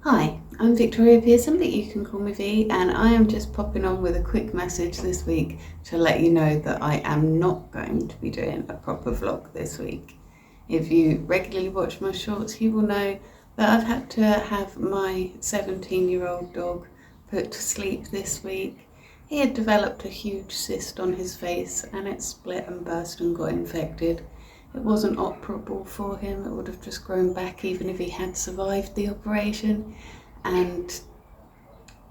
Hi, I'm Victoria Pearson, but you can call me V, and I am just popping on with a quick message this week to let you know that I am not going to be doing a proper vlog this week. If you regularly watch my shorts, you will know that I've had to have my 17-year-old dog put to sleep this week. He had developed a huge cyst on his face and it split and burst and got infected. It wasn't operable for him, it would have just grown back even if he had survived the operation, and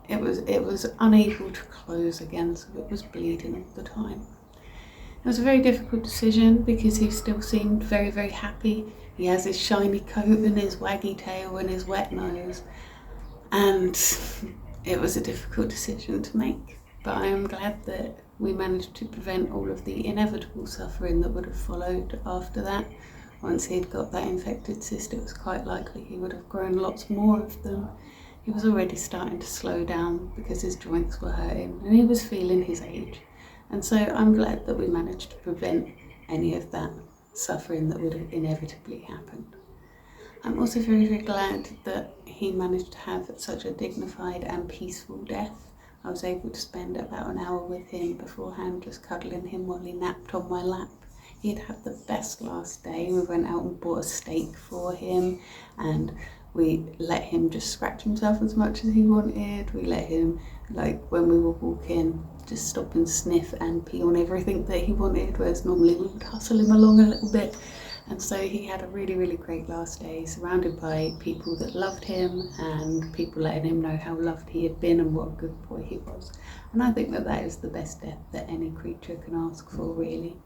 it was unable to close again, so it was bleeding all the time. It was a very difficult decision because he still seemed very, very happy. He has his shiny coat and his waggy tail and his wet nose, and it was a difficult decision to make. But I am glad that we managed to prevent all of the inevitable suffering that would have followed after that. Once he'd got that infected cyst, it was quite likely he would have grown lots more of them. He was already starting to slow down because his joints were hurting and he was feeling his age. And so I'm glad that we managed to prevent any of that suffering that would have inevitably happened. I'm also very, very glad that he managed to have such a dignified and peaceful death. I was able to spend about an hour with him beforehand, just cuddling him while he napped on my lap. He'd had the best last day. We went out and bought a steak for him, and we let him just scratch himself as much as he wanted. We let him, like when we were walking, just stop and sniff and pee on everything that he wanted, whereas normally we would hustle him along a little bit. And so he had a really, really great last day, surrounded by people that loved him and people letting him know how loved he had been and what a good boy he was. And I think that that is the best death that any creature can ask for, really.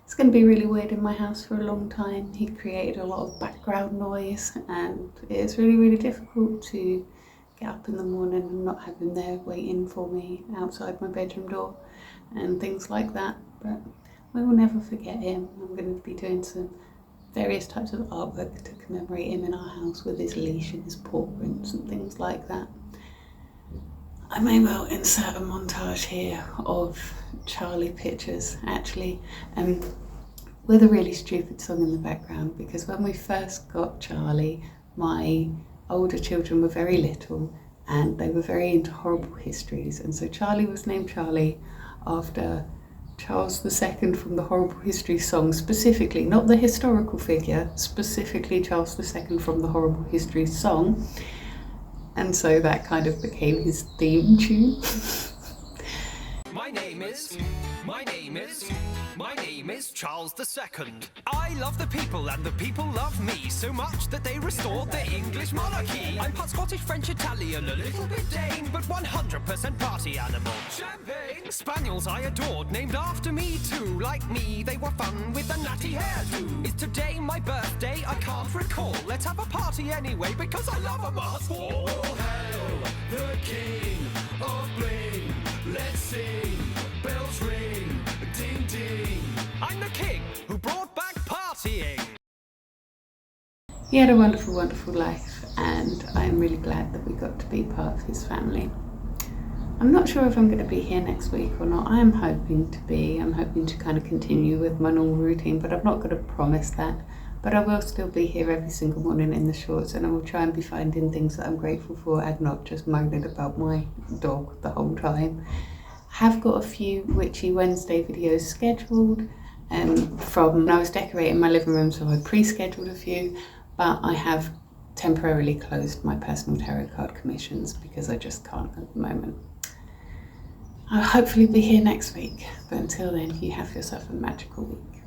It's going to be really weird in my house for a long time. He created a lot of background noise, and it's really, really difficult to get up in the morning and not have him there waiting for me outside my bedroom door and things like that. But we will never forget him. I'm going to be doing some various types of artwork to commemorate him in our house with his leash and his paw prints and things like that. I may well insert a montage here of Charlie pictures, actually, with a really stupid song in the background, because when we first got Charlie, my older children were very little and they were very into horrible histories, and so Charlie was named Charlie after Charles II from the Horrible History song, specifically, not the historical figure, specifically Charles II from the Horrible History song. And so that kind of became his theme tune. My name is Charles II. I love the people and the people love me so much that they restored the English monarchy. I'm part Scottish, French, Italian, a little bit Dane, but 100% party animal. Champagne! Spaniels I adored, named after me too. Like me, they were fun with a natty hairdo. Is today my birthday? I can't recall. Let's have a party anyway because I love 'em all. All hail the King of Bling. Let's sing, bells ring, ding ding. I'm the king who brought back partying. He had a wonderful, wonderful life, and I am really glad that we got to be part of his family. I'm not sure if I'm going to be here next week or not. I am hoping to be. I'm hoping to kind of continue with my normal routine, but I'm not going to promise that. But I will still be here every single morning in the shorts, and I will try and be finding things that I'm grateful for and not just moaning about my dog the whole time. I have got a few Witchy Wednesday videos scheduled from when I was decorating my living room, so I pre-scheduled a few, but I have temporarily closed my personal tarot card commissions because I just can't at the moment. I'll hopefully be here next week, but until then, you have yourself a magical week.